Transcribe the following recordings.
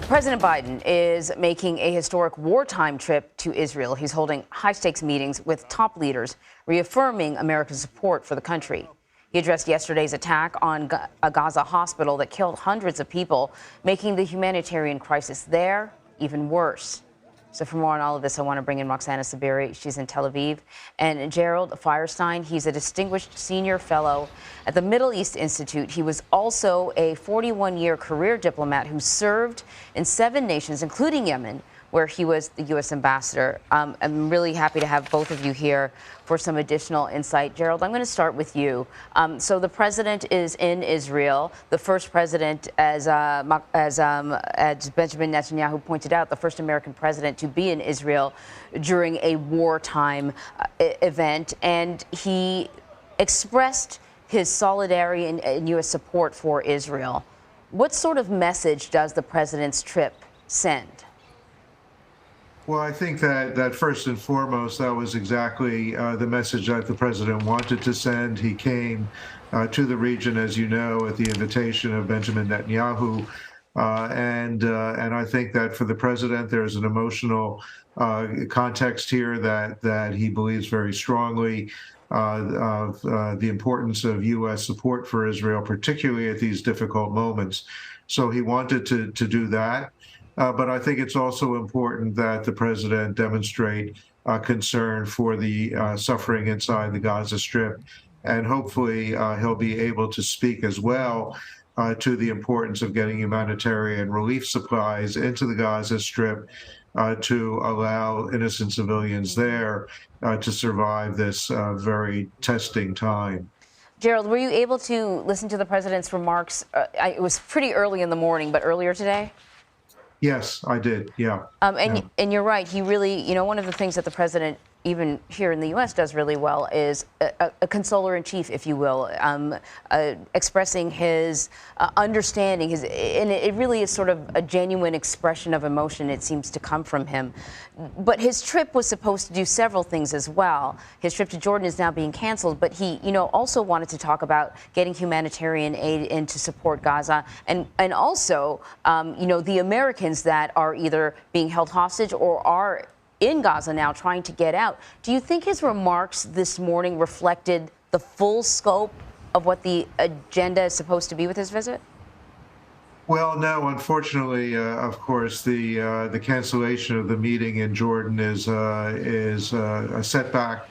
President Biden is making a historic wartime trip to Israel. He's holding high-stakes meetings with top leaders, reaffirming America's support for the country. He addressed yesterday's attack on a Gaza hospital that killed hundreds of people, making the humanitarian crisis there even worse. So for more on all of this, I want to bring in Roxana Saberi. She's in Tel Aviv. And Gerald Feierstein, he's a distinguished senior fellow at the Middle East Institute. He was also a 41-year career diplomat who served in 7 nations, including Yemen, where he was the U.S. ambassador. I'm really happy to have both of you here for some additional insight. Gerald, I'm going to start with you. So the president is in Israel, the first president, as Benjamin Netanyahu pointed out, the first American president to be in Israel during a wartime event, and he expressed his solidarity and U.S. support for Israel. What sort of message does the president's trip send? Well, I think that first and foremost, that was exactly the message that the president wanted to send. He came to the region, as you know, at the invitation of Benjamin Netanyahu. And I think that for the president, there's an emotional context here that he believes very strongly of the importance of U.S. support for Israel, particularly at these difficult moments. So he wanted to do that. But I think it's also important that the president demonstrate concern for the suffering inside the Gaza Strip. And hopefully he'll be able to speak as well to the importance of getting humanitarian relief supplies into the Gaza Strip to allow innocent civilians there to survive this very testing time. Gerald, were you able to listen to the president's remarks? It was pretty early in the morning, but earlier today? Yes, I did. Yeah. And you're right. He really, one of the things that the president, even here in the U.S., does really well is a consoler in chief, if you will, expressing his understanding. And it really is sort of a genuine expression of emotion, it seems to come from him. But his trip was supposed to do several things as well. His trip to Jordan is now being canceled, but he, also wanted to talk about getting humanitarian aid in to support Gaza, and also, the Americans that are either being held hostage or are in Gaza now trying to get out. Do you think his remarks this morning reflected the full scope of what the agenda is supposed to be with his visit? Well, no, unfortunately, of course, the cancellation of the meeting in Jordan is a setback,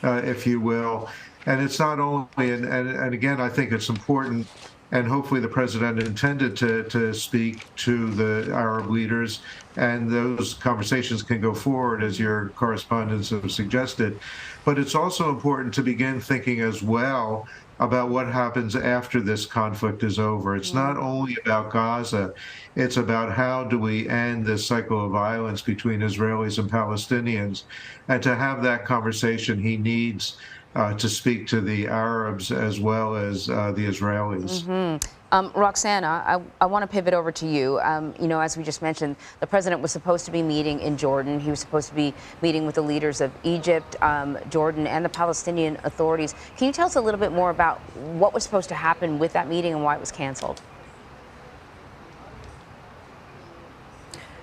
if you will. And it's not only, and again, I think it's important, and hopefully the president intended to speak to the Arab leaders, and those conversations can go forward, as your correspondents have suggested. But it's also important to begin thinking as well about what happens after this conflict is over. It's not only about Gaza, it's about how do we end this cycle of violence between Israelis and Palestinians. And to have that conversation, he needs to speak to the Arabs as well as the Israelis. Roxana, I want to pivot over to you. As we just mentioned, the president was supposed to be meeting in Jordan. He was supposed to be meeting with the leaders of Egypt, Jordan, and the Palestinian authorities. Can you tell us a little bit more about what was supposed to happen with that meeting and why it was canceled?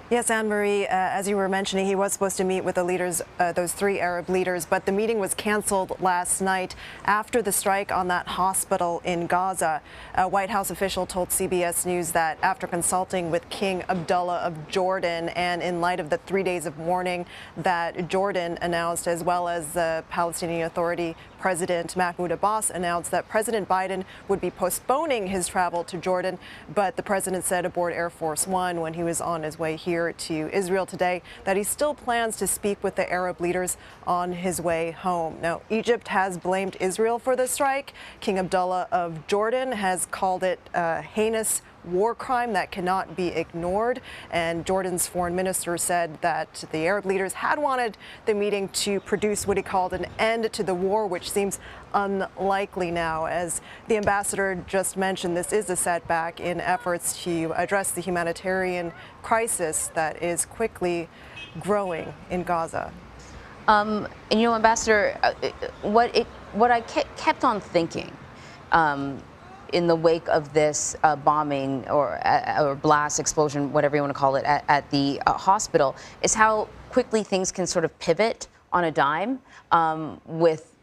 Yes, Anne-Marie, as you were mentioning, he was supposed to meet with the leaders, those 3 Arab leaders, but the meeting was canceled last night after the strike on that hospital in Gaza. A White House official told CBS News that after consulting with King Abdullah of Jordan and in light of the 3 days of mourning that Jordan announced, as well as the Palestinian Authority President Mahmoud Abbas announced that President Biden would be postponing his travel to Jordan, but the president said aboard Air Force One when he was on his way here to Israel today that he still plans to speak with the Arab leaders on his way home. Now, Egypt has blamed Israel for the strike. King Abdullah of Jordan has called it a heinous war crime that cannot be ignored. And Jordan's foreign minister said that the Arab leaders had wanted the meeting to produce what he called an end to the war, which seems unlikely now. As the ambassador just mentioned, this is a setback in efforts to address the humanitarian crisis that is quickly growing in Gaza. Ambassador, what I kept on thinking in the wake of this bombing or blast, explosion, whatever you want to call it, at the hospital, is how quickly things can sort of pivot on a dime with,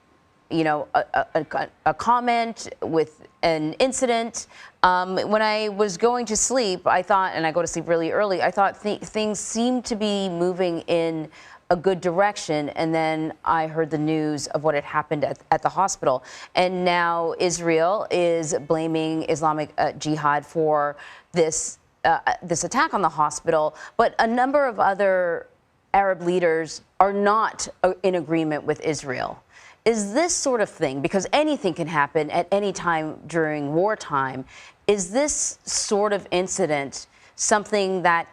you know, a comment, with an incident. When I was going to sleep, I thought, and I go to sleep really early, I thought things seemed to be moving in a good direction, and then I heard the news of what had happened at the hospital. And now Israel is blaming Islamic Jihad for this attack on the hospital, but a number of other Arab leaders are not in agreement with Israel. Is this sort of thing, because anything can happen at any time during wartime, is this sort of incident something that,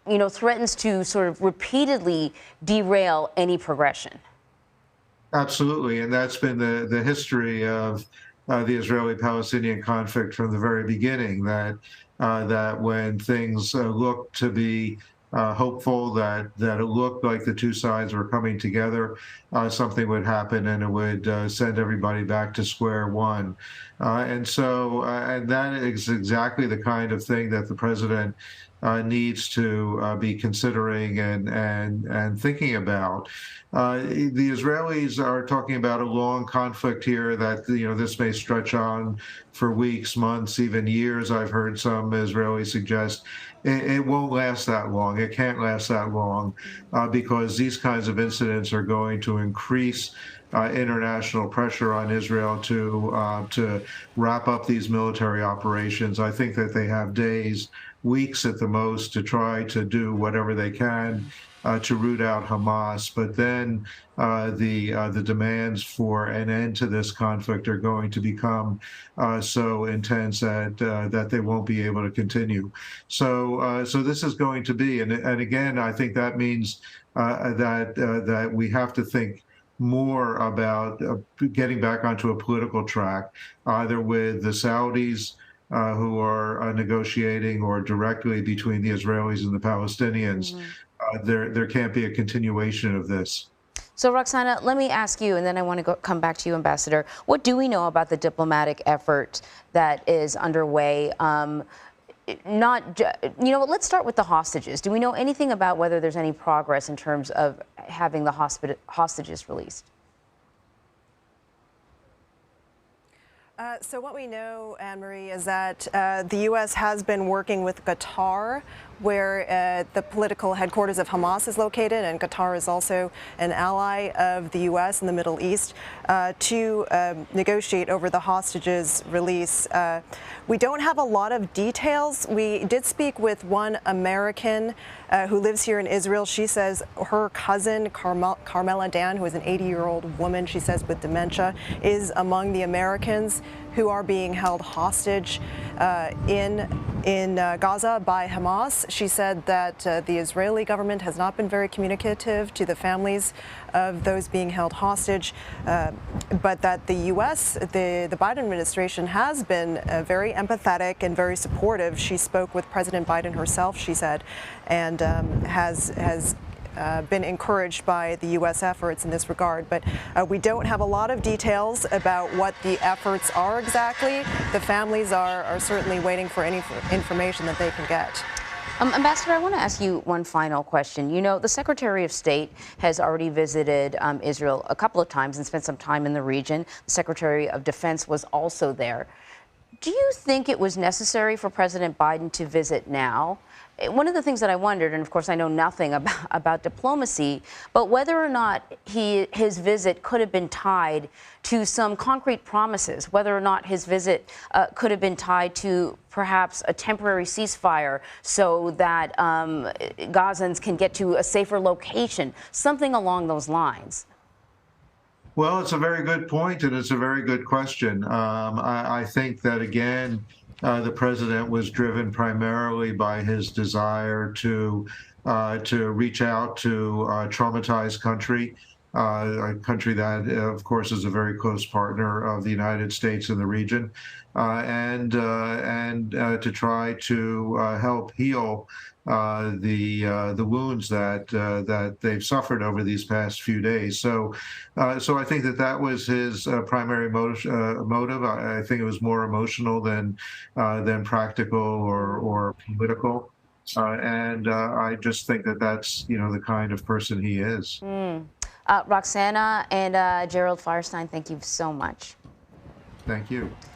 you know, threatens to sort of repeatedly derail any progression? Absolutely, and that's been the history of the Israeli-Palestinian conflict from the very beginning. That when things look to be hopeful, that it looked like the two sides were coming together, something would happen and it would send everybody back to square one. And that is exactly the kind of thing that the president needs to be considering and thinking about. The Israelis are talking about a long conflict here that, you know, this may stretch on for weeks, months, even years. I've heard some Israelis suggest it won't last that long. It can't last that long because these kinds of incidents are going to increase international pressure on Israel to wrap up these military operations. I think that they have days, weeks at the most, to try to do whatever they can to root out Hamas. But then the demands for an end to this conflict are going to become so intense that they won't be able to continue. So this is going to be, and again, I think that means that we have to think more about getting back onto a political track, either with the Saudis, who are negotiating, or directly between the Israelis and the Palestinians. There can't be a continuation of this. So, Roxana, let me ask you, and then I want to come back to you, Ambassador. What do we know about the diplomatic effort that is underway? Let's start with the hostages. Do we know anything about whether there's any progress in terms of having the hostages released? So what we know, Anne-Marie, is that the U.S. has been working with Qatar, where the political headquarters of Hamas is located, and Qatar is also an ally of the U.S. in the Middle East, to negotiate over the hostages' release. We don't have a lot of details. We did speak with one American who lives here in Israel. She says her cousin, Carmela Dan, who is an 80-year-old woman, she says, with dementia, is among the Americans who are being held hostage in Gaza by Hamas. She said that the Israeli government has not been very communicative to the families of those being held hostage, but that the U.S., the Biden administration, has been very empathetic and very supportive. She spoke with President Biden herself, she said, and has been encouraged by the U.S. efforts in this regard. But we don't have a lot of details about what the efforts are exactly. The families are certainly waiting for any information that they can get. Ambassador, I want to ask you one final question. You know, the Secretary of State has already visited Israel a couple of times and spent some time in the region. The Secretary of Defense was also there. Do you think it was necessary for President Biden to visit now? One of the things that I wondered, and of course I know nothing about diplomacy, but whether or not his visit could have been tied to some concrete promises, whether or not his visit could have been tied to perhaps a temporary ceasefire so that Gazans can get to a safer location, something along those lines. Well, it's a very good point, and it's a very good question. I think that, again, the president was driven primarily by his desire to reach out to a traumatized country a country that, of course, is a very close partner of the United States in the region, and to try to help heal the wounds that they've suffered over these past few days. So I think that was his primary motive. I think it was more emotional than practical or political. And I just think that's the kind of person he is. Roxana and Gerald Feierstein, thank you so much. Thank you.